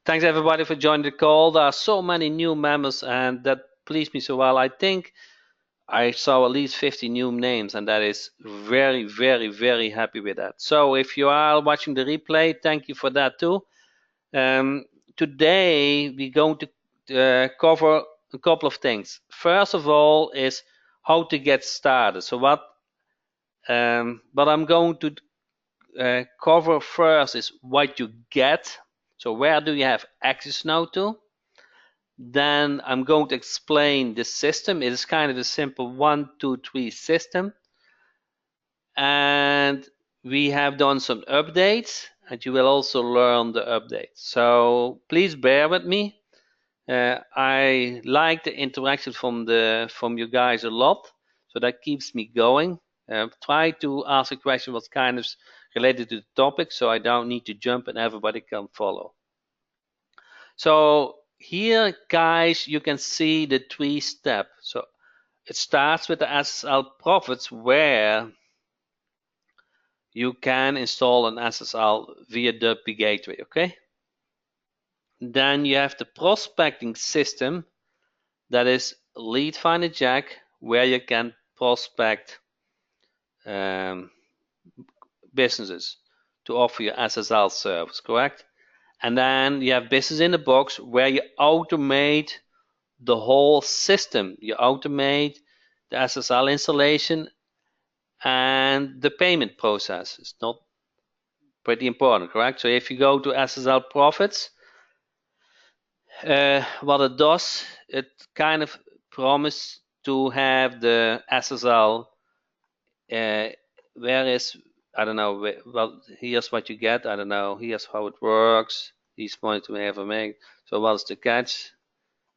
Thanks everybody for joining the call. There are so many new members, and that pleased me so well. I think I saw at least 50 new names, and that is very, very, very happy with that. So if you are watching the replay, thank you for that too. Um, Today we're going to cover a couple of things. First of all is how to get started. So what I'm going to cover first is what you get. So where do you have access now to? Then I'm going to explain the system. It is kind of a simple 1, 2, 3 system. And we have done some updates, and you will also learn the updates. So please bear with me. I like the interaction from you guys a lot, so that keeps me going. Try to ask a question what's kind of related to the topic, so I don't need to jump and everybody can follow. So here, guys, you can see the 3-step. So it starts with the SSL profits, where you can install an SSL via the WP Gateway. Okay. Then you have the prospecting system, that is Lead Finder Jack, where you can prospect businesses to offer your SSL service, correct? And then you have Business in the Box, where you automate the whole system. You automate the SSL installation and the payment process. It's not pretty important, correct? So if you go to SSL Profits, what it does, it kind of promises to have the SSL, whereas, I don't know, well, here's what you get, I don't know, here's how it works, these points we ever make. So what's the catch?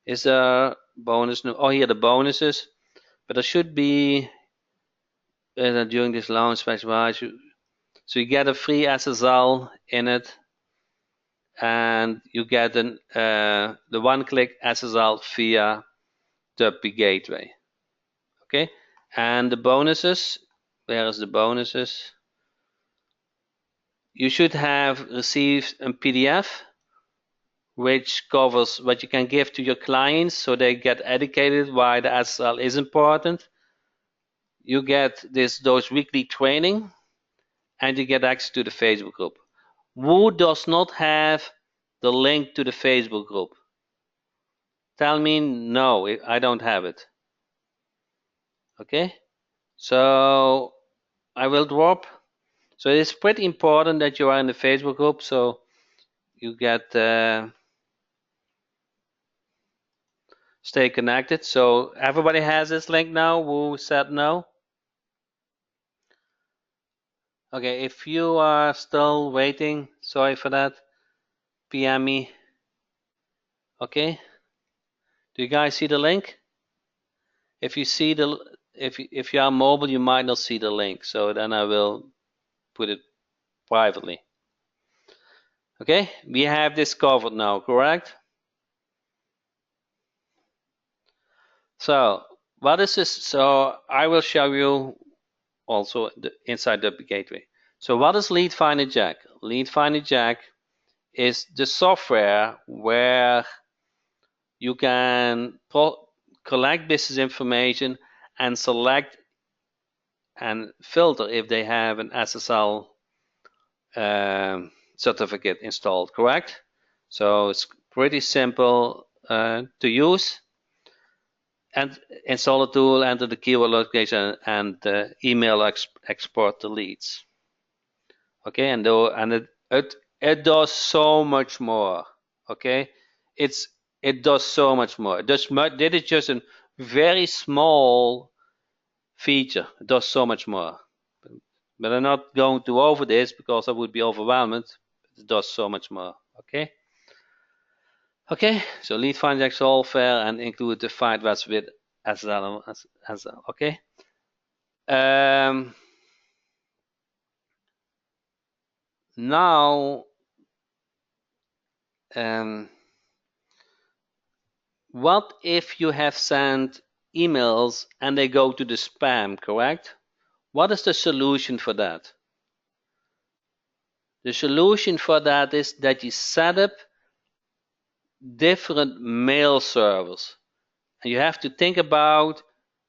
Is there bonus? Oh, here the bonuses, but there should be during this launch phase, so you get a free SSL in it, and you get the one-click SSL via the WP Gateway. Okay, and the bonuses. Where is the bonuses? You should have received a PDF which covers what you can give to your clients, so they get educated why the SSL is important. You get those weekly training, and you get access to the Facebook group. Who does not have the link to the Facebook group? Tell me no, I don't have it. Okay, so I will drop. So it's pretty important that you are in the Facebook group, so you get stay connected. So everybody has this link now. Who said no? Okay, if you are still waiting, sorry for that. PM me. Okay. Do you guys see the link? If you see if you are mobile, you might not see the link. So then I will put it privately. Okay, we have this covered now, correct? So what is this? So I will show you also inside the gateway. So what is Lead Finder Jack? Lead Finder Jack is the software where you can collect business information and select and filter if they have an SSL certificate installed, correct? So it's pretty simple to use. And install the tool, enter the keyword location, and email export the leads. Okay, and it does so much more. Okay, it does so much more. That is just a very small feature. It does so much more. But I'm not going to over this because I would be overwhelmed. It does so much more. Okay. Okay, so lead find software and include the find what's with SSL. Okay. Now, what if you have sent emails and they go to the spam, correct? What is the solution for that? The solution for that is that you set up different mail servers. And you have to think about,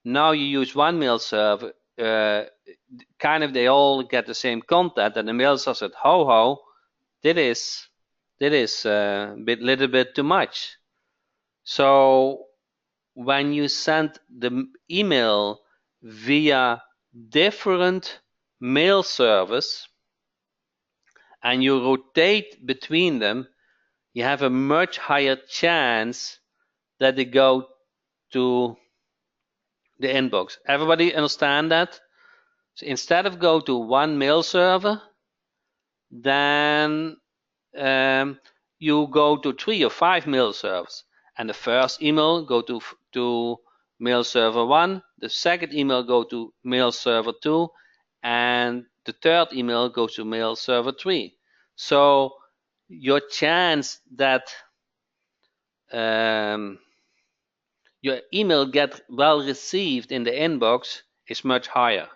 now you use one mail server, kind of they all get the same content, and the mail server said, ho, this is a little bit too much. So when you send the email via different mail servers and you rotate between them, you have a much higher chance that they go to the inbox. Everybody understand that? So instead of go to one mail server, then you go to 3 or 5 mail servers. And the first email go to mail server 1, the second email go to mail server 2, and the third email goes to mail server 3. So your chance that your email get well received in the inbox is much higher.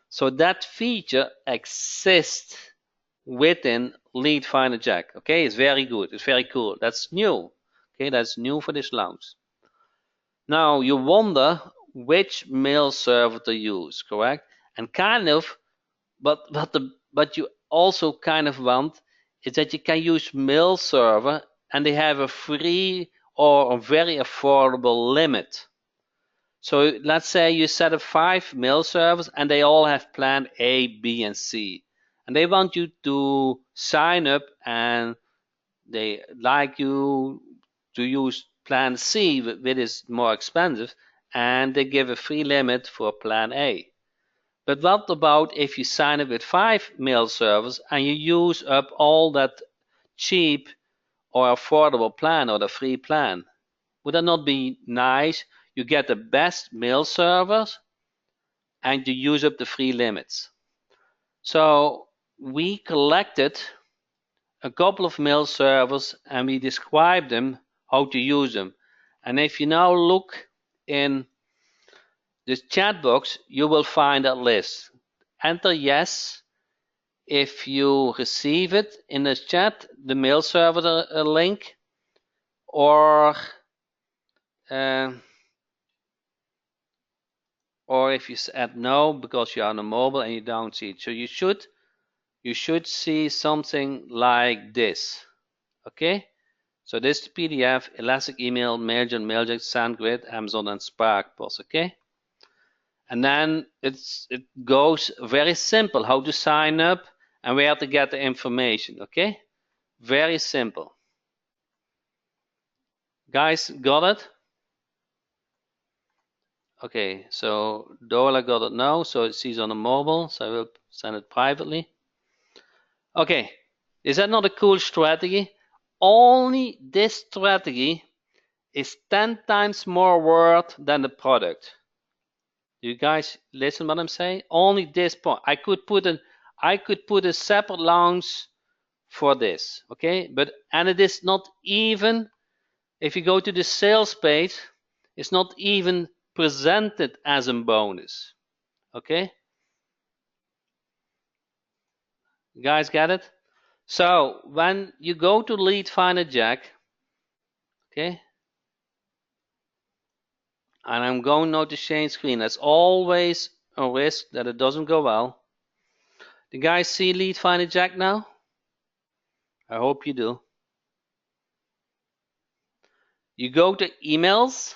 So that feature exists within Lead Finder Jack. Okay, it's very good. It's very cool. That's new. Okay, that's new for this launch. Now you wonder which mail server to use, correct? And kind of, but you also kind of want is that you can use mail server and they have a free or a very affordable limit. So let's say you set up 5 mail servers and they all have plan A, B, and C. And they want you to sign up and they like you to use plan C, which is more expensive, and they give a free limit for plan A. But what about if you sign up with 5 mail servers and you use up all that cheap or affordable plan or the free plan? Would that not be nice? You get the best mail servers and you use up the free limits. So we collected a couple of mail servers and we described them how to use them. And if you now look in this chat box, you will find that list. Enter yes if you receive it in the chat, the mail server link, or if you said no because you're on a mobile and you don't see it. So you should see something like this. Okay, so this is the PDF, Elastic Email, Mailgun, Mailjet, SendGrid, Amazon, and SparkPost. Okay, and then it goes very simple how to sign up and where to get the information. Okay, very simple. Guys, got it? Okay, so Dola got it now, so it sees on the mobile, so I will send it privately. Okay, is that not a cool strategy? Only this strategy is 10 times more worth than the product. Do you guys listen what I'm saying? Only this point. I could put a separate launch for this, okay? And it is not even, if you go to the sales page, it's not even presented as a bonus. Okay? You guys get it? So when you go to Lead Finder Jack, okay, and I'm going now to change screen. There's always a risk that it doesn't go well. Do you guys see Lead Finder Jack now? I hope you do. You go to emails,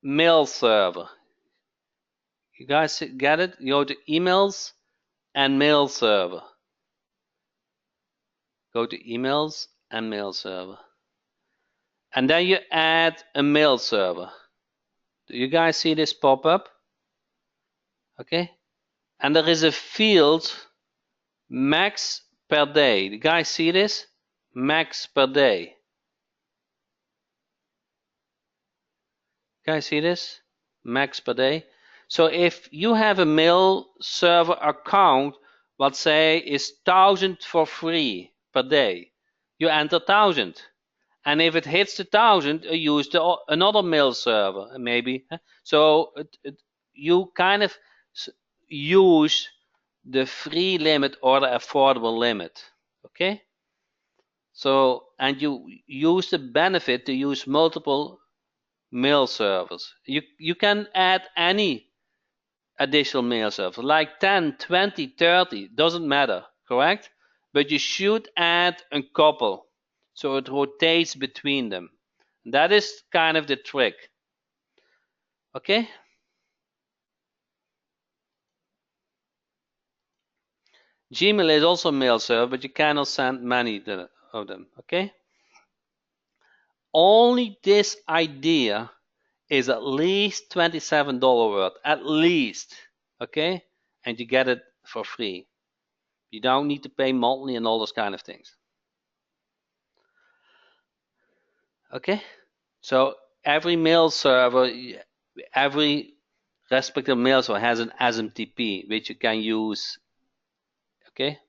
mail server. You guys get it? You go to emails and mail server. Go to emails and mail server. And then you add a mail server. Do you guys see this pop up? Okay. And there is a field max per day. Do you guys see this? Max per day. Guys see this? Max per day. So if you have a mail server account, let's say is 1,000 for free per day, you enter 1,000. And if it hits the 1,000, you use another mail server, maybe. So you kind of use the free limit or the affordable limit. Okay? So, and you use the benefit to use multiple mail servers. You can add any additional mail servers, like 10, 20, 30, doesn't matter, correct? But you should add a couple so it rotates between them. That is kind of the trick. Okay? Gmail is also a mail server, but you cannot send many of them. Okay? Only this idea is at least $27 worth, at least. Okay? And you get it for free. You don't need to pay monthly and all those kind of things. Okay? So every mail server, every respective mail server has an SMTP which you can use. Okay?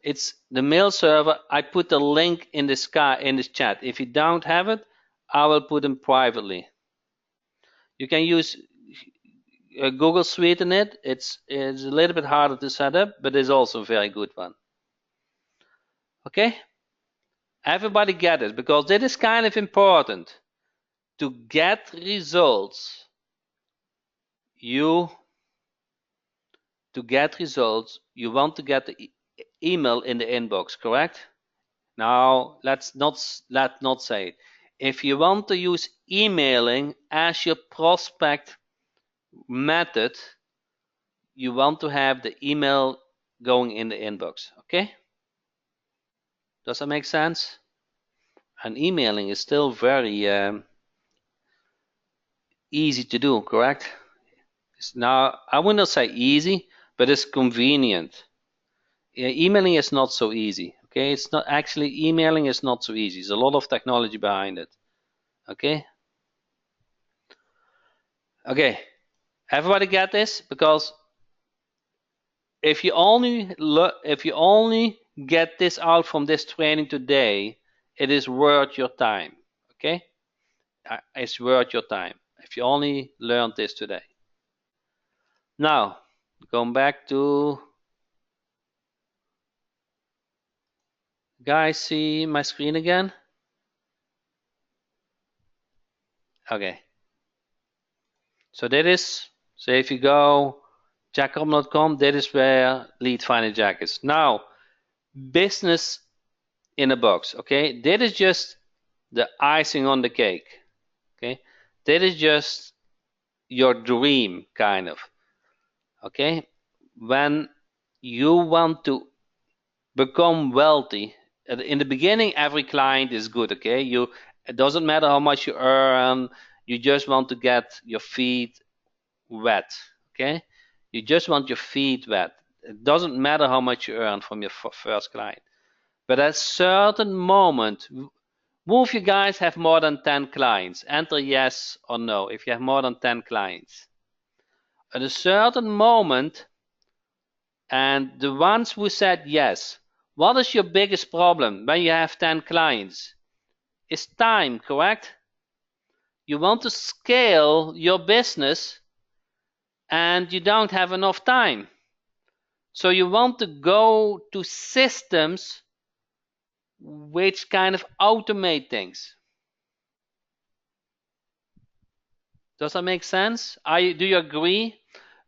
It's the mail server. I put the link in the chat. If you don't have it, I will put them privately. You can use Google Suite in it. It's a little bit harder to set up, but it's also a very good one. Okay? Everybody get it, because it is kind of important. To get results, you want to get the email in the inbox, correct? Now let's not say it. If you want to use emailing as your prospect method, you want to have the email going in the inbox. Okay? Does that make sense? And emailing is still very easy to do, correct? Now, I would not say easy, but it's convenient. Emailing is not so easy. Okay, it's not actually, emailing is not so easy. There's a lot of technology behind it. Okay. Okay. Everybody get this? Because if you only get this out from this training today, it is worth your time. Okay. It's worth your time if you only learned this today. Now, going back to, guys, see my screen again? Okay. So that is, so if you go jackrom.com, that is where Lead Finder Jack is. Now, business in a box. Okay, that is just the icing on the cake. Okay, that is just your dream, kind of. Okay, when you want to become wealthy, in the beginning, every client is good. Okay, it doesn't matter how much you earn. You just want to get your feet wet. Okay, you just want your feet wet. It doesn't matter how much you earn from your first client. But at a certain moment, move you guys have more than 10 clients. Enter yes or no if you have more than 10 clients. At a certain moment, and the ones who said yes, what is your biggest problem when you have 10 clients? It's time, correct? You want to scale your business and you don't have enough time. So you want to go to systems which kind of automate things. Does that make sense? Do you agree?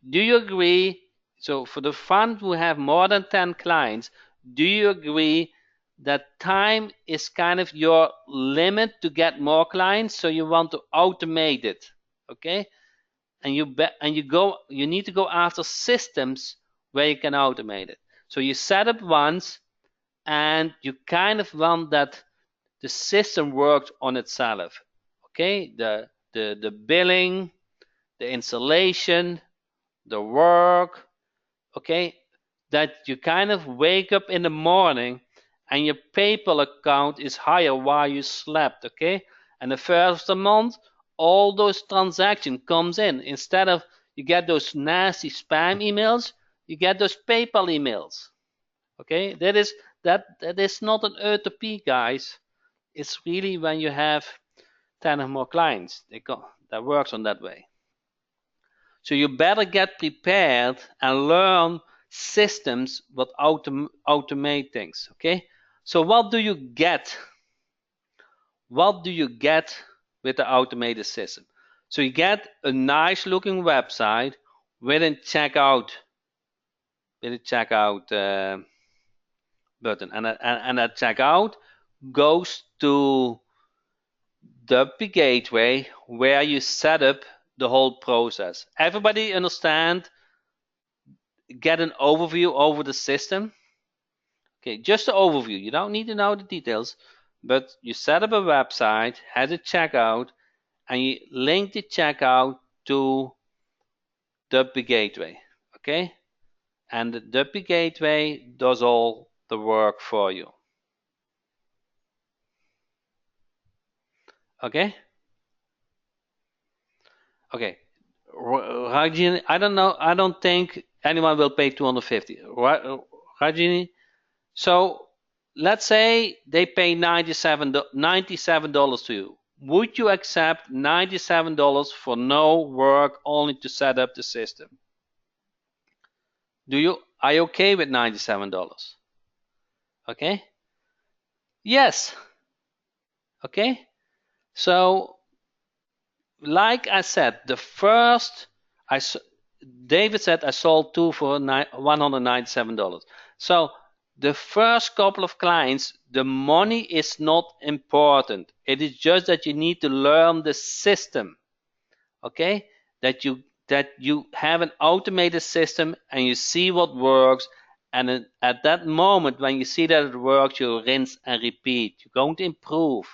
Do you agree? So for the fund who have more than 10 clients, do you agree that time is kind of your limit to get more clients? So you want to automate it, okay? And you need to go after systems where you can automate it. So you set up once, and you kind of want that the system works on itself. Okay, the billing, the installation, the work. Okay, that you kind of wake up in the morning and your PayPal account is higher while you slept. Okay, and the first of the month, all those transactions comes in. Instead of you get those nasty spam emails, you get those PayPal emails. Okay, that is not an utopia, guys. It's really when you have 10 or more clients that works on that way. So you better get prepared and learn systems that automate things. Okay, So what do you get? What do you get with the automated system? So you get a nice looking website with a checkout button, and that checkout goes to the gateway where you set up the whole process. Everybody understand? Get an overview over the system. Okay, just an overview. You don't need to know the details, but you set up a website, has a checkout, and you link the checkout to the gateway. Okay, and the gateway does all the work for you. Okay. Okay. Rajini, I don't know. I don't think anyone will pay 250. Rajini. So let's say they pay $97 to you. Would you accept $97 for no work, only to set up the system? Are you okay with $97? Okay. Yes. Okay. So like I said, David said I sold two for $197. So the first couple of clients, the money is not important. It is just that you need to learn the system. Okay, that you have an automated system and you see what works, and at that moment when you see that it works, you rinse and repeat. You're going to improve.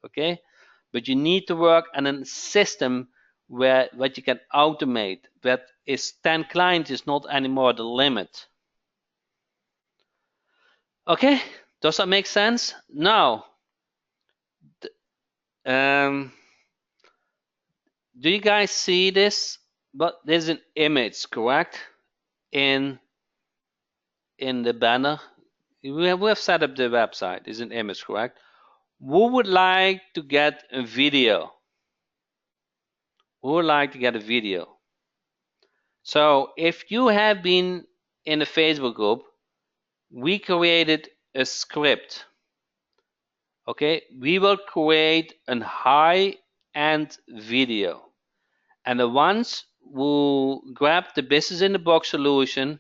Okay, but you need to work on a system where what you can automate. That is 10 clients is not anymore the limit. Okay, does that make sense? Now, do you guys see this? But there's an image, correct? In the banner, we have set up the website. There's an image, correct? Who would like to get a video? Who would like to get a video? So if you have been in the Facebook group, we created a script. Okay, we will create a high-end video, and the ones who grab the business in the box solution,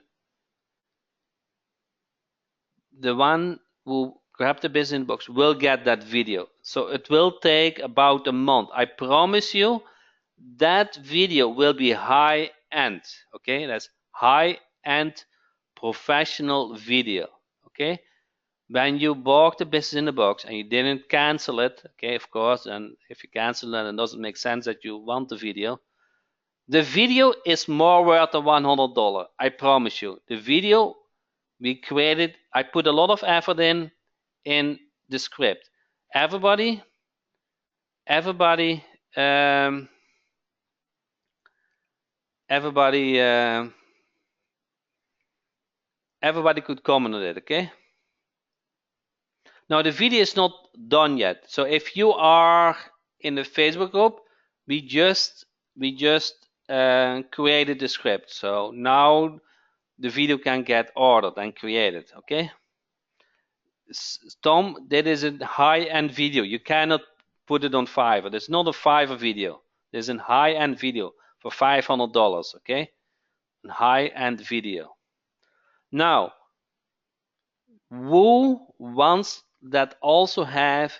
the one who grab the business in the box will get that video. So it will take about a month. I promise you that video will be high-end. Okay, that's high-end professional video. Okay, when you bought the business in the box and you didn't cancel it, okay, of course, and if you cancel it, it doesn't make sense that you want the video. The video is more worth than $100. I promise you. The video we created, I put a lot of effort in the script. Everybody, everybody, um, everybody, everybody could comment on it. Okay. Now the video is not done yet. So if you are in the Facebook group, we just created the script. So now the video can get ordered and created. Okay. Tom, that is a high-end video. You cannot put it on Fiverr. There's not a Fiverr video. There's a high-end video for $500. Okay, a high-end video. Now, who wants that also have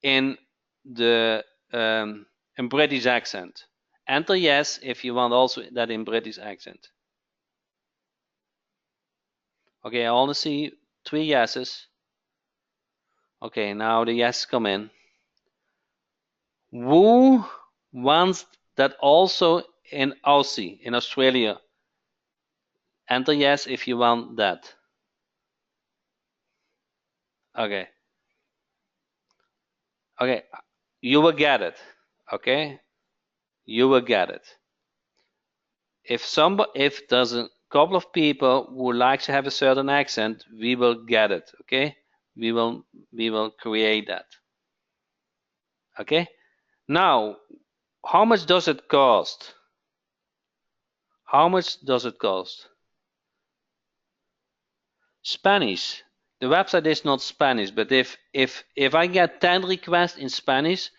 in the in British accent? Enter yes if you want also that in British accent. Okay, I only see 3 yeses. Okay, now the yes come in. Who wants that also in Aussie, in Australia? Enter yes if you want that. Okay. Okay, you will get it. Okay, you will get it. If there's a couple of people who like to have a certain accent, we will get it. Okay, we will create that. Okay. Now, how much does it cost? How much does it cost? Spanish. The website is not Spanish, but if I get 10 requests in Spanish,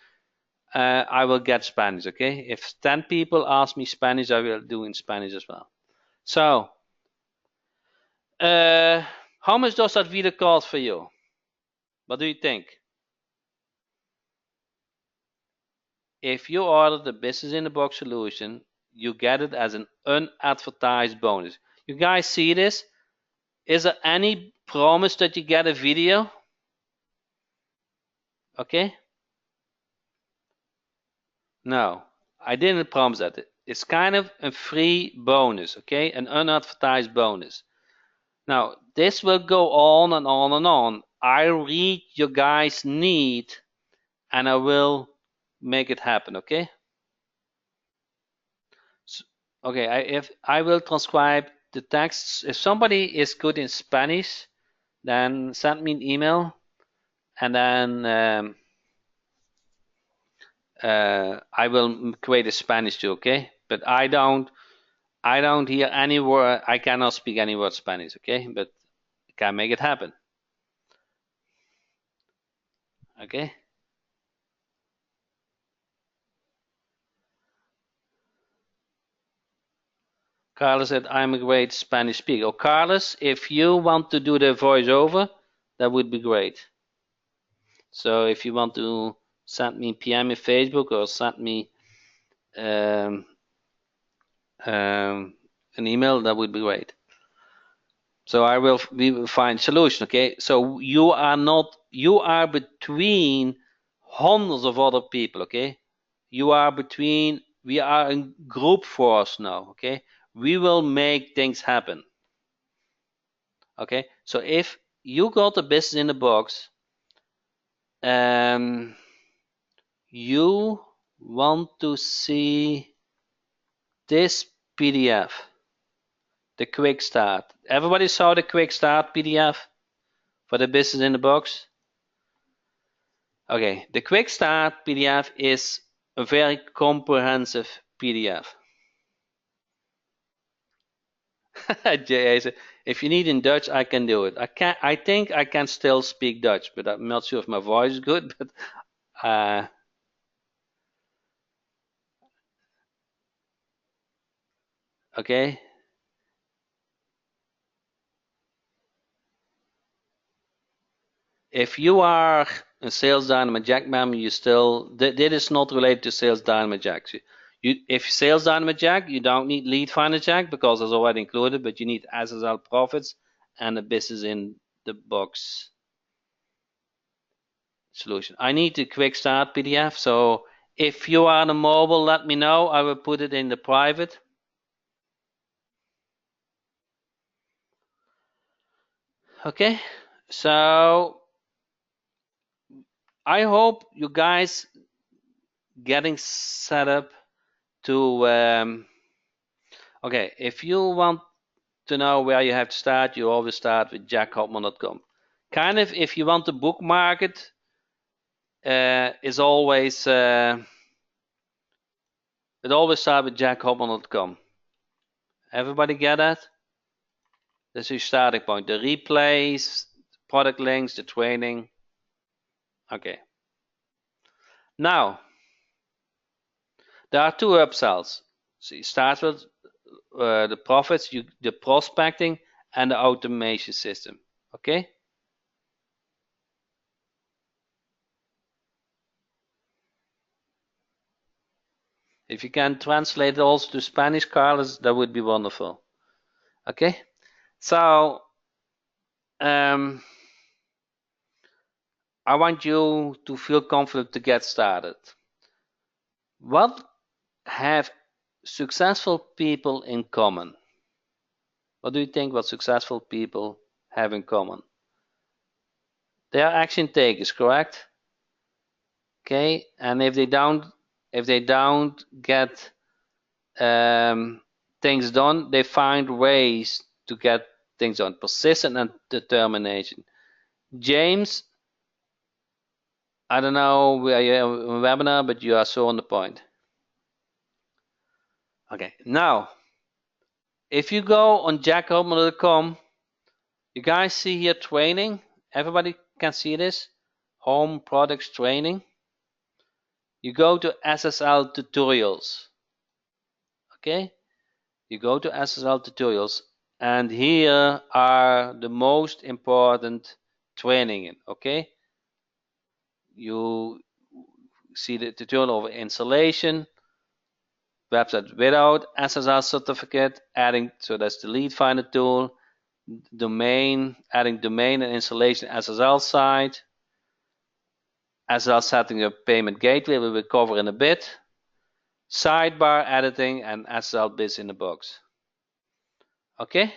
I will get Spanish. Okay, if 10 people ask me Spanish, I will do in Spanish as well. So, how much does that video cost for you? What do you think? If you order the Business in a Box solution, you get it as an unadvertised bonus. You guys see this? Is there any promise that you get a video? Okay? No, I didn't promise that. It's kind of a free bonus, okay? An unadvertised bonus. Now, this will go on and on and on. I read your guys' need and I will make it happen, okay? So, okay, if I will transcribe the texts. If somebody is good in Spanish, then send me an email and then I will create a Spanish too, okay? But I don't hear any word. I cannot speak any word Spanish, okay? But I can make it happen, okay? Carlos said, I'm a great Spanish speaker. Oh, Carlos, if you want to do the voiceover, that would be great. So if you want to send me PM in Facebook or send me um, an email, that would be great. So we will find solution, okay? So you are between hundreds of other people, okay? We are in group force now, okay? We will make things happen, okay? So if you got a Business in a Box, you want to see this PDF, the quick start. Everybody saw the quick start PDF for the Business in a Box? Okay, the quick start PDF is a very comprehensive PDF. If you need in Dutch, I can do it. I think I can still speak Dutch, but I'm not sure if my voice is good. But okay. If you are a Sales Dynamic Jack member, you still that is not related to Sales Dynamic Jack. If Sales Dynamic Jack, you don't need Lead Finder Jack because it's already included, but you need SSL Profits and the Business in the Box solution. I need the quick start PDF. So if you are on a mobile, let me know. I will put it in the private. Okay. So I hope you guys getting set up to. Okay. If you want to know where you have to start, you always start with jackhopman.com. Kind of if you want to bookmark it, is always it always starts with jackhopman.com. Everybody get that? That's your starting point. The replays, product links, the training. Okay. Now, there are two upsells. So you start with the profits, the prospecting, and the automation system. Okay? If you can translate it also to Spanish, Carlos, that would be wonderful. Okay? So, I want you to feel confident to get started. What have successful people in common? What do you think what successful people have in common? They are action takers, correct? Okay, and if they don't get things done, they find ways to get things done. Persistence and determination. James, I don't know where you are in a webinar, but you are so on the point. Okay, now if you go on jackhopman.com, you guys see here training. Everybody can see this. Home products training. You go to SSL tutorials. Okay, you go to SSL tutorials, and here are the most important training. Okay, you see the tutorial of installation, website without SSL certificate, adding, so that's the lead finder tool, domain, adding domain and installation SSL site, SSL setting up payment gateway, we will cover in a bit, sidebar editing, and SSL bits in the box. Okay,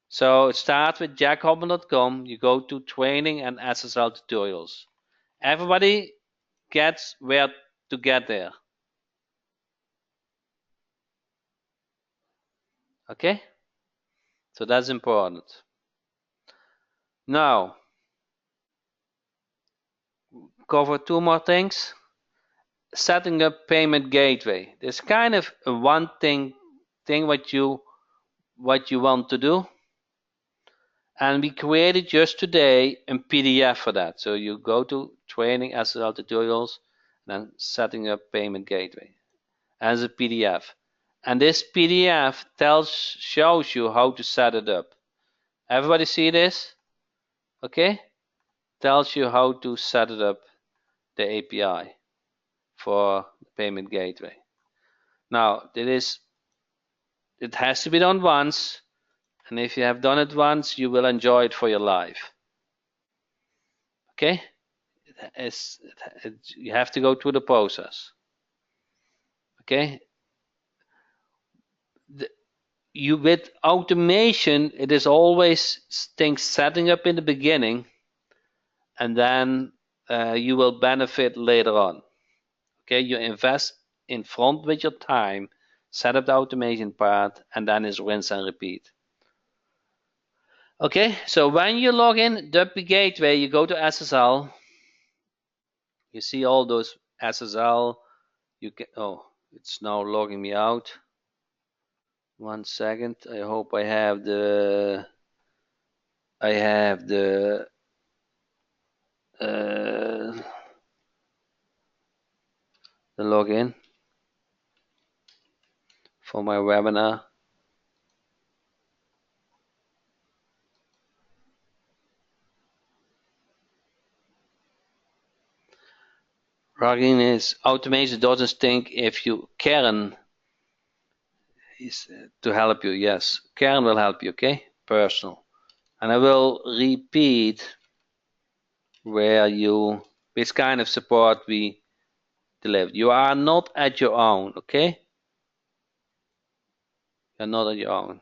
so start with jackhobbin.com, you go to training and SSL tutorials. Everybody gets where to get there. Okay, so that's important. Now, cover two more things. Setting up payment gateway. There's kind of a one thing what you want to do, and we created just today a PDF for that. So you go to training SSL tutorials, and then setting up payment gateway as a PDF. And this PDF shows you how to set it up. Everybody see this? Okay? Tells you how to set it up, the API for the payment gateway. Now, it has to be done once, and if you have done it once, you will enjoy it for your life. Okay? You have to go through the process. Okay? With automation, it is always things setting up in the beginning, and then you will benefit later on. Okay? You invest in front with your time, set up the automation part, and then it's rinse and repeat. Okay, so when you log in the gateway, you go to SSL. You see all those SSL. You can, oh, it's now logging me out. 1 second. I hope I have the the login for my webinar. Login is automation doesn't think if you Karen is to help you. Yes, Karen will help you. Okay, personal, and I will repeat which kind of support we deliver. You are not at your own. Okay, you're not at your own.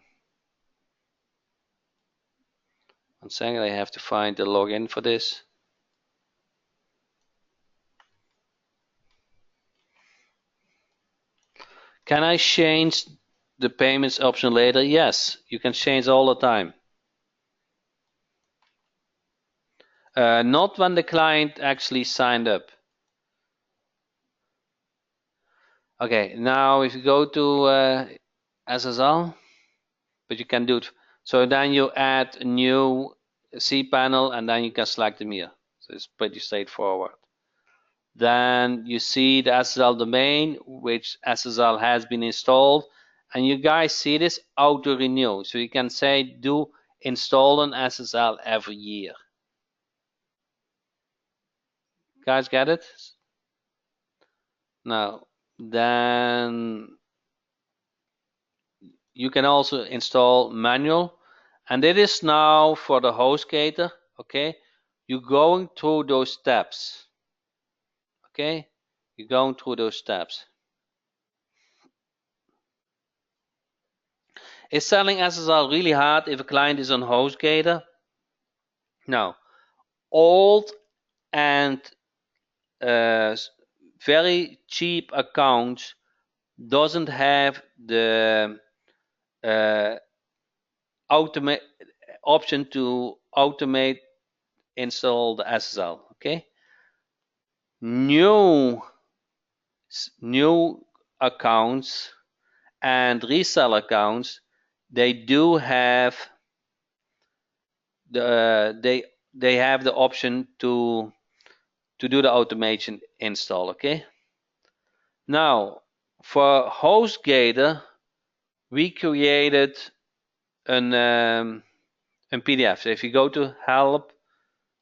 1 second, I have to find the login for this. Can I change the payments option later? Yes, you can change all the time. Not when the client actually signed up. Okay, now if you go to SSL, but you can do it. So then you add a new cPanel, and then you can select them here. So it's pretty straightforward. Then you see the SSL domain, which SSL has been installed. And you guys see this auto renew. So you can say do install an SSL every year. Guys get it? Now, then you can also install manual. And it is now for the HostGator. Okay, you're going through those steps. Okay, you're going through those steps. Is selling SSL really hard if a client is on HostGator? No. Old and very cheap accounts doesn't have the option to automate install the SSL. Okay. New accounts and resell accounts, they do have they they have the option to do the automation install. Okay. Now for HostGator, we created an PDF. So if you go to help,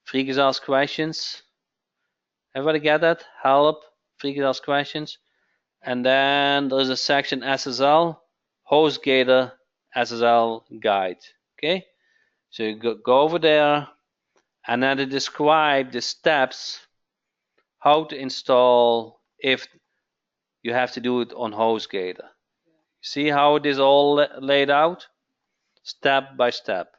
Friekes ask questions. Everybody get that? Help, Friekes ask questions. And then there's a section SSL, HostGator SSL guide. Okay. So you go over there, and then it describes the steps how to install if you have to do it on HostGator. See how it is all laid out? Step by step.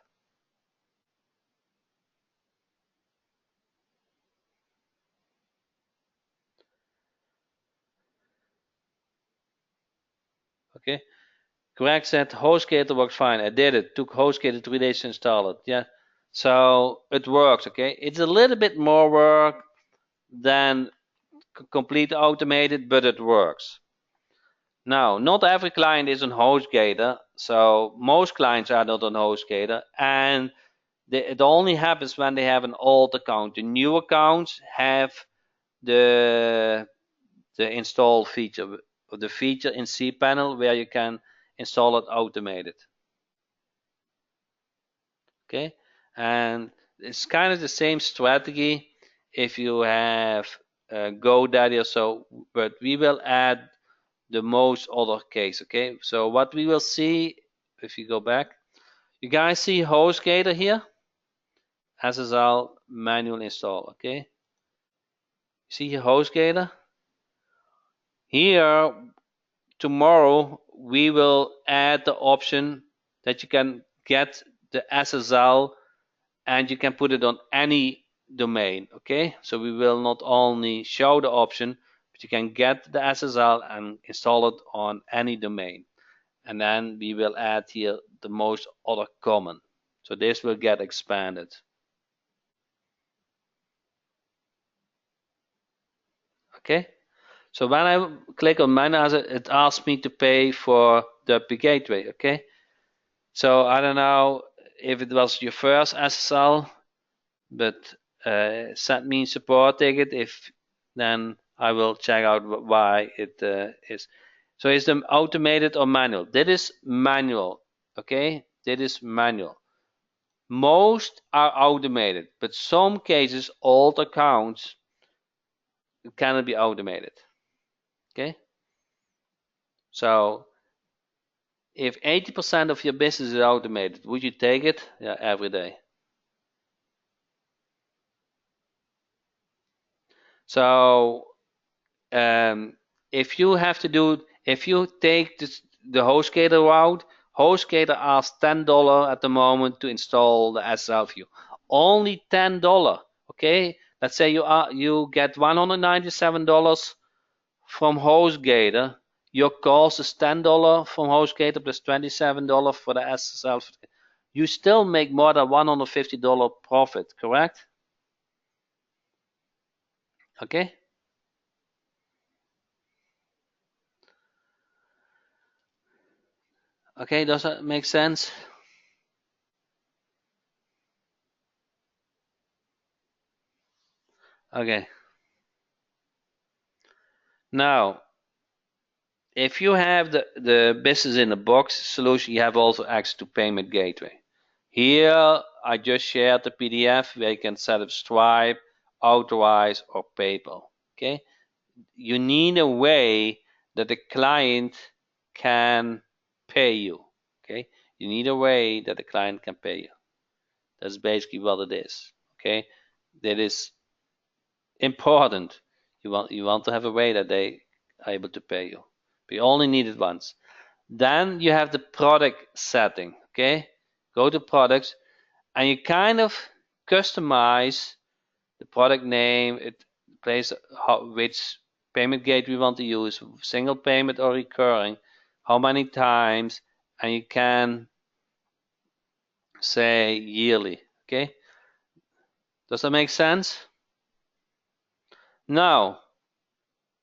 Okay. Greg said HostGator works fine. I did it. Took HostGator 3 days to install it. Yeah. So it works. Okay. It's a little bit more work than complete automated, but it works. Now, not every client is on HostGator, so most clients are not on HostGator, and it only happens when they have an old account. The new accounts have the install feature, the feature in cPanel where you can install it automated. Okay, and it's kind of the same strategy if you have GoDaddy or so, but we will add the most other case. Okay, so what we will see if you go back, you guys see HostGator here, SSL manual install. Okay, see here HostGator. Here tomorrow we will add the option that you can get the SSL and you can put it on any domain. Okay, so we will not only show the option, but you can get the SSL and install it on any domain. And then we will add here the most other common. So this will get expanded. Okay, so when I click on manage, it asks me to pay for the gateway. Okay, so I don't know if it was your first SSL, but send me a support ticket. If then I will check out why it is. So is the automated or manual? That is manual. Okay, that is manual. Most are automated, but some cases old accounts cannot be automated. Okay, so if 80% of your business is automated, would you take it? Yeah, every day. So if you have to do, if you take the HostGator route, HostGator asks $10 at the moment to install the SSL view. Only $10. Okay, let's say you get $197 from HostGator. Your cost is $10 from HostGator plus $27 for the SSL. You still make more than $150 profit, correct? Okay. Okay, does that make sense? Okay. Now, if you have the business in a box solution, you have also access to payment gateway. Here, I just shared the PDF where you can set up Stripe, Authorize, or PayPal. Okay. You need a way that the client can pay you. Okay. You need a way that the client can pay you. That's basically what it is. Okay. That is important. You want to have a way that they are able to pay you. We only need it once. Then you have the product setting. Okay. Go to products and you kind of customize the product name. It plays which payment gate we want to use, single payment or recurring, how many times, and you can say yearly. Okay, does that make sense? Now,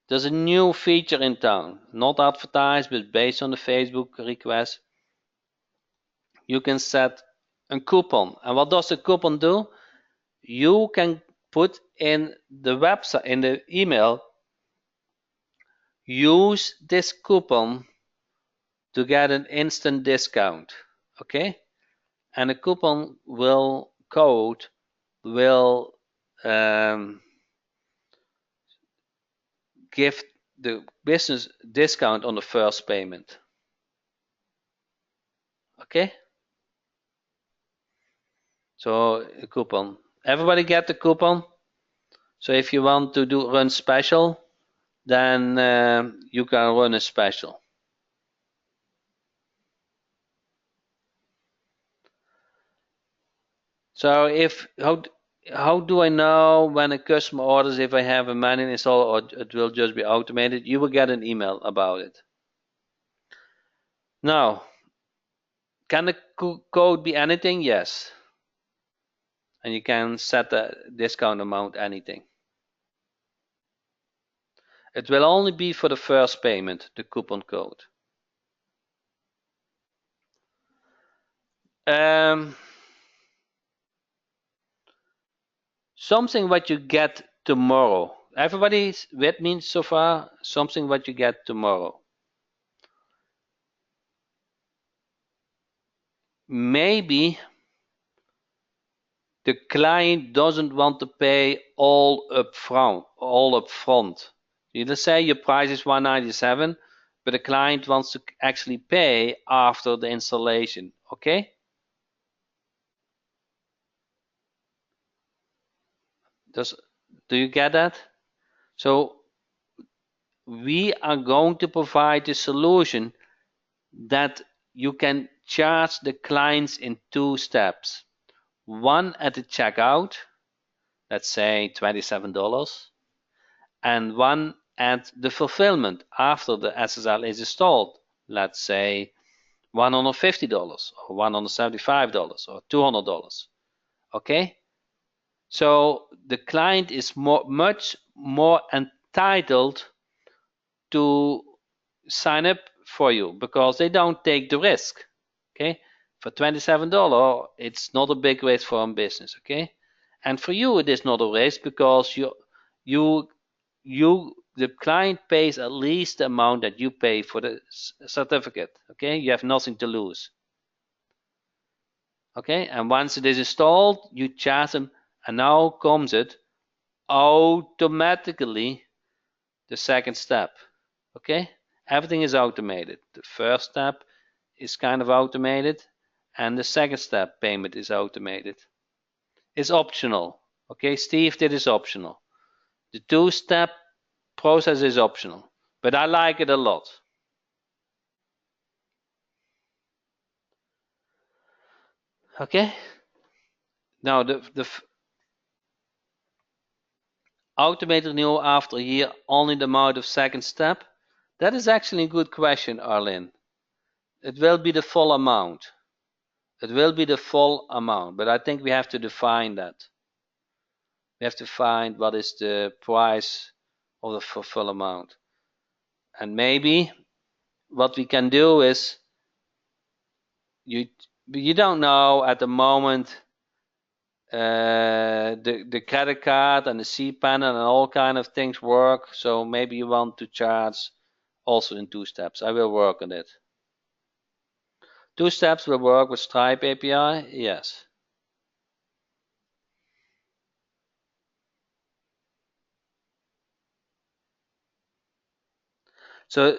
there's a new feature in town, not advertised, but based on the Facebook request. You can set a coupon. And what does the coupon do? you can put in the website, in the email, use this coupon to get an instant discount. Okay? And the coupon code will give the business discount on the first payment. Okay? So a coupon. Everybody get the coupon? So if you want to run special, then you can run a special. So how do I know when a customer orders if I have a manual install or it will just be automated? You will get an email about it. Now, can the code be anything? Yes. And you can set the discount amount anything. It will only be for the first payment, the coupon code. Something what you get tomorrow. Everybody's with me so far? Something what you get tomorrow. Maybe the client doesn't want to pay all up front. Let's say your price is $197, but the client wants to actually pay after the installation. Okay? Do you get that? So we are going to provide a solution that you can charge the clients in 2 steps. One at the checkout, let's say $27, and one at the fulfillment after the SSL is installed, let's say $150 or $175 or $200. Okay? So the client is much more entitled to sign up for you because they don't take the risk. Okay? For $27, it's not a big risk for a business. Okay? And for you, it is not a risk because the client pays at least the amount that you pay for the certificate. Okay? You have nothing to lose. Okay? And once it is installed, you charge them, and now comes it automatically the second step. Okay? Everything is automated. The first step is kind of automated, and the second step payment is automated. It's optional. Okay, Steve, that is optional. The 2-step process is optional, but I like it a lot. Okay? Now the automated renewal after a year, only the amount of second step. That is actually a good question, Arlene. It will be the full amount. It will be the full amount, but I think we have to define that. We have to find what is the price of the full amount. And maybe what we can do is you don't know at the moment the credit card and the cPanel and all kind of things work. So maybe you want to charge also in 2 steps. I will work on it. 2 steps will work with Stripe API. Yes. So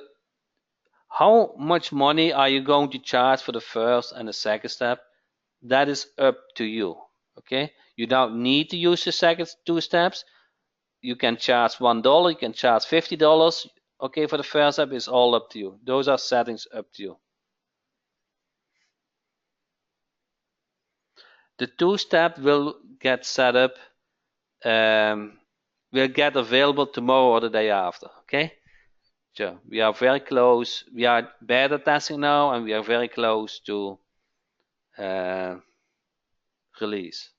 how much money are you going to charge for the first and the second step? That is up to you. Okay, you don't need to use the second 2 steps. You can charge $1, you can charge $50. Okay, for the first step, it's all up to you. Those are settings up to you. The 2-step will get set up, will get available tomorrow or the day after. Okay, so we are very close. We are beta testing now, and we are very close to release.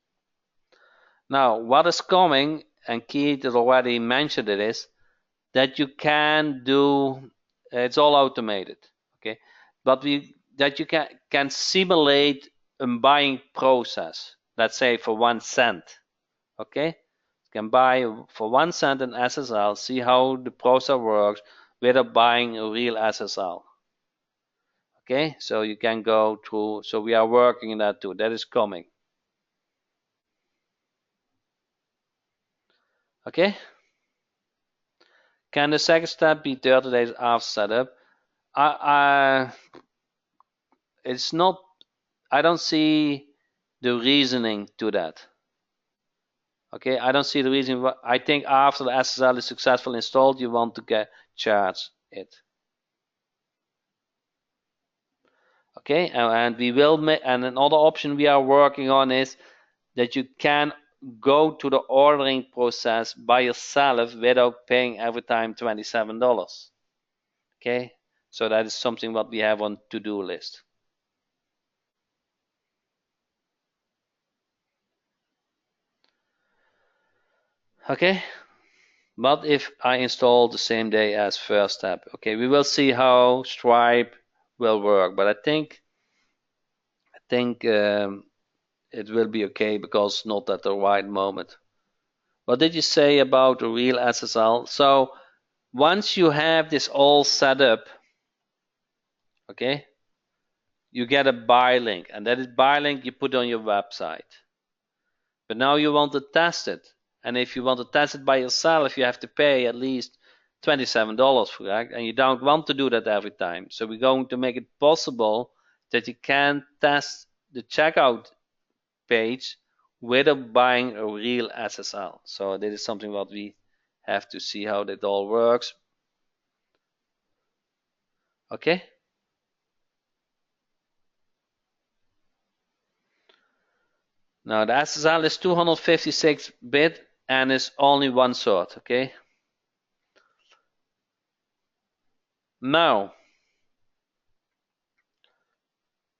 Now, what is coming, and Keith has already mentioned it, is that you can do, it's all automated, okay, but that you can simulate a buying process, let's say for 1 cent. Okay, you can buy for 1 cent an SSL, see how the process works without buying a real SSL. Okay, so you can go through. So we are working on that too. That is coming. Okay, can the second step be 30 days after setup? I it's not. I don't see the reasoning to that. Okay, I don't see the reason why. I think after the SSL is successfully installed, you want to get charged it. Okay, and we will make. And another option we are working on is that you can go to the ordering process by yourself without paying every time $27. Okay, so that is something what we have on to-do list. Okay, but if I install the same day as first step, okay, we will see how Stripe will work, but I think it will be okay because not at the right moment. What did you say about the real SSL? So once you have this all set up, okay, you get a buy link, and that is buy link you put on your website. But now you want to test it, and if you want to test it by yourself, you have to pay at least $27 for that, and you don't want to do that every time. So we're going to make it possible that you can test the checkout page without buying a real SSL. So this is something what we have to see how that all works. Okay. Now the SSL is 256 bit and is only one sort. Okay. Now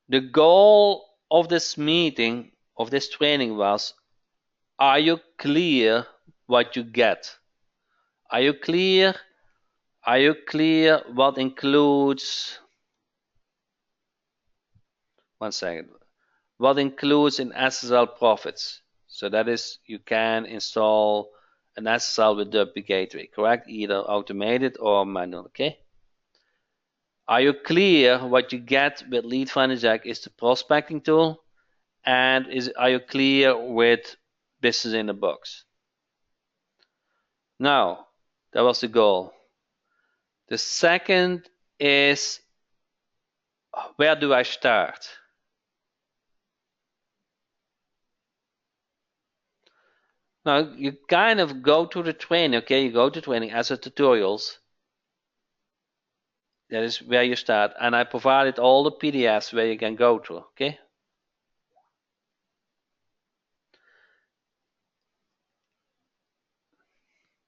the goal of this meeting, of this training was, are you clear what you get? Are you clear? Are you clear what includes, one second, what includes in SSL profits? So that is, you can install an SSL with WP Gateway, correct? Either automated or manual, okay? Are you clear what you get with Lead Finder Jack is the prospecting tool? And are you clear with Business in the Box? Now, that was the goal. The second is, where do I start? Now, you kind of go to the training, okay? You go to training as a tutorials. That is where you start. And I provided all the PDFs where you can go to, okay?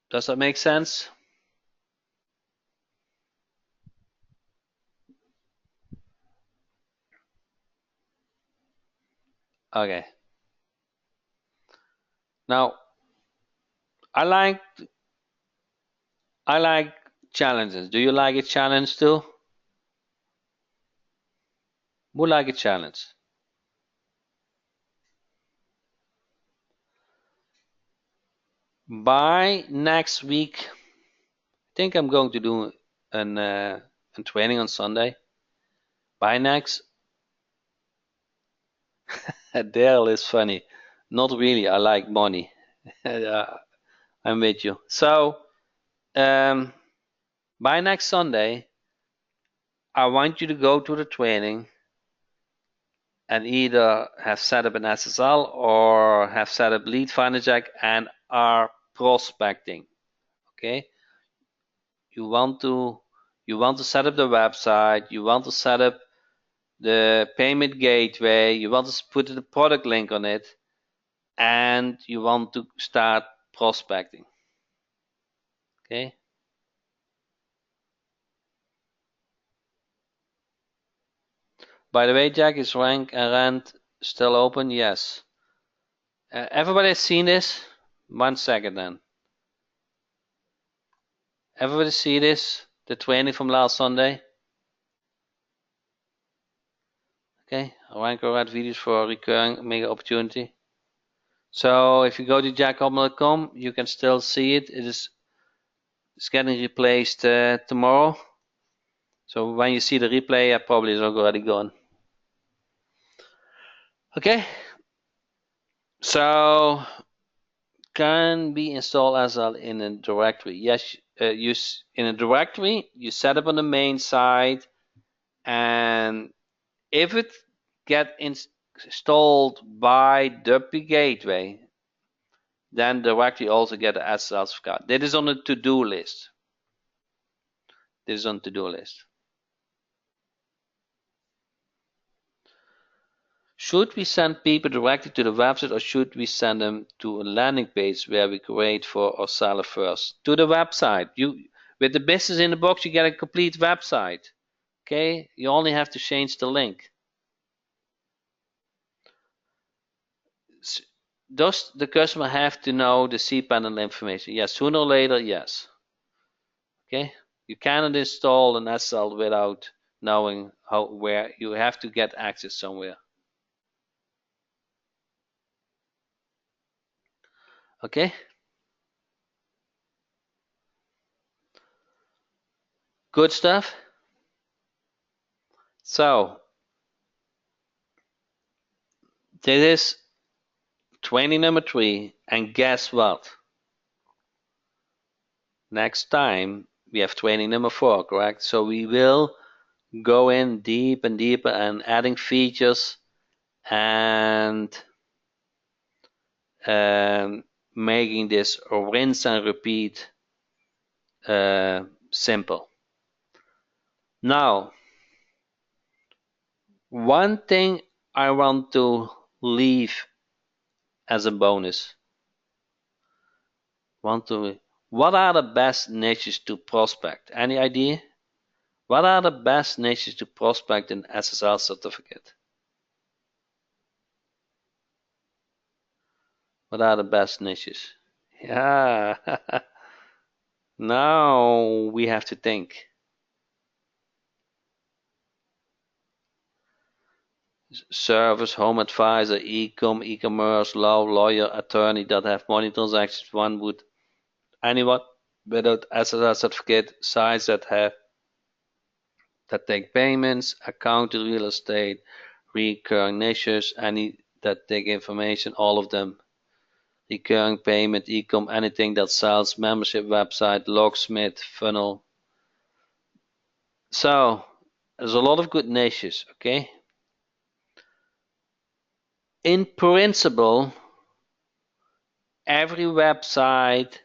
Does that make sense? Okay. Now, I like I like challenges. Do you like a challenge too? Who like a challenge? By next week, I think I'm going to do a training on Sunday. By next, Daryl is funny. Not really. I like money. I'm with you. So, um, by next Sunday, I want you to go to the training and either have set up an SSL or have set up Lead Finder Jack and are prospecting. Okay, you want to set up the website, you want to set up the payment gateway, you want to put the product link on it, and you want to start prospecting. Okay. By the way, Jack, is rank and rent still open? Yes. Everybody has seen this? 1 second then. Everybody see this? The training from last Sunday? Okay. Rank and rent videos for recurring mega opportunity. So if you go to jackhopman.com, you can still see it. It's getting replaced tomorrow. So when you see the replay, probably it's already gone. Okay. So can be installed as well in a directory. Yes, in a directory you set up on the main side, and if it get installed by the gateway, then directly also get the SSL certificate. That is on the to-do list. This is on to-do list. Should we send people directly to the website, or should we send them to a landing page where we create for our seller first? To the website. With the business in the box, you get a complete website. Okay, you only have to change the link. Does the customer have to know the cPanel information? Yes, sooner or later, yes. Okay, you cannot install an SSL without knowing where you have to get access somewhere. Okay, good stuff. So this is training number 3, and guess what? Next time we have training number 4, correct? So we will go in deep and deeper and adding features and making this rinse and repeat simple. Now, one thing I want to leave as a bonus. What are the best niches to prospect? Any idea? What are the best niches to prospect an SSL certificate? What are the best niches? Yeah. Now we have to think. Service, home advisor, e-commerce, law, lawyer, attorney that have money transactions. One would anyone without SSL certificate, sites that take payments, accounting, real estate, recurring niches, any that take information, all of them. Recurring payment, e-com, anything that sells, membership website, locksmith, funnel. So there's a lot of good niches, okay? In principle, every website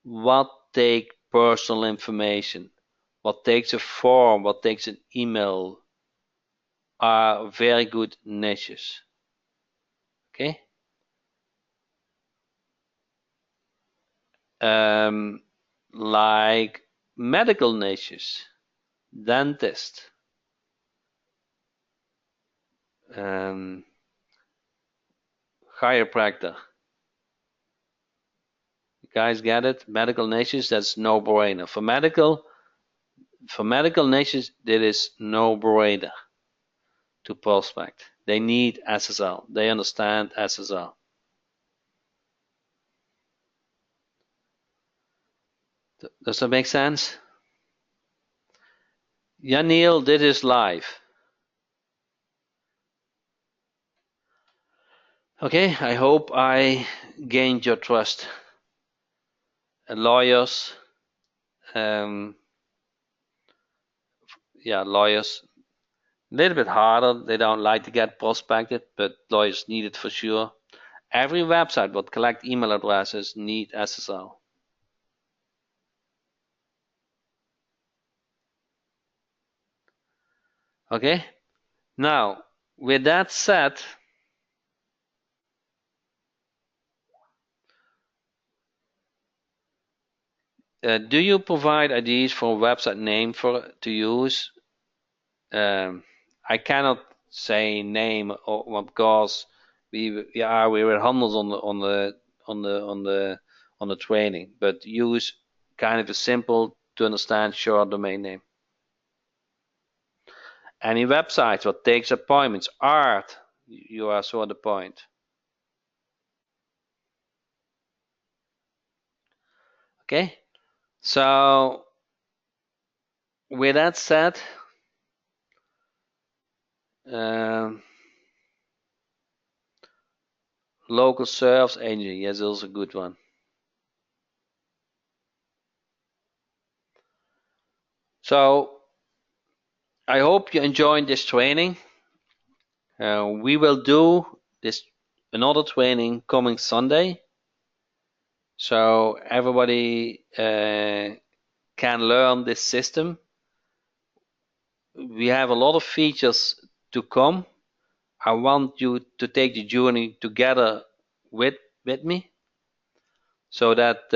what take personal information, what takes a form, what takes an email are very good niches. Okay? Like medical niches, dentist, chiropractor. You guys get it? Medical niches, that's no brainer. For medical niches, that is no brainer to prospect. They need SSL. They understand SSL. Does that make sense? Janil did his live. Okay, I hope I gained your trust. Lawyers, lawyers, a little bit harder. They don't like to get prospected, but lawyers need it for sure. Every website that collect email addresses need SSL. Okay, now with that said, do you provide ideas for a website name to use? I cannot say name because we were handles on the training, but use kind of a simple to understand short domain name. Any website that takes appointments, art, you are so the point. Okay. So with that said, um, local service agency, yes, also a good one. So I hope you enjoyed this training. We will do this another training coming Sunday, so everybody can learn this system. We have a lot of features to come. I want you to take the journey together with with me, so that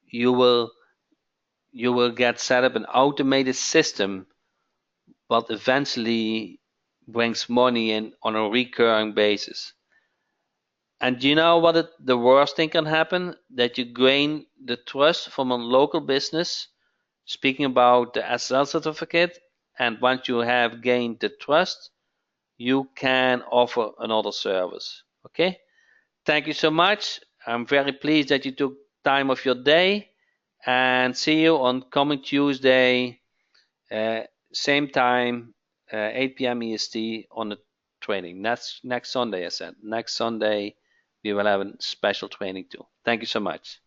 you will you will get set up an automated system, but eventually brings money in on a recurring basis. And do you know what the worst thing can happen? That you gain the trust from a local business, speaking about the SSL certificate, and once you have gained the trust, you can offer another service. Okay? Thank you so much. I'm very pleased that you took time of your day, and see you on coming Tuesday, uh, same time, 8 p.m. EST on the training. That's next Sunday, I said. Next Sunday, we will have a special training too. Thank you so much.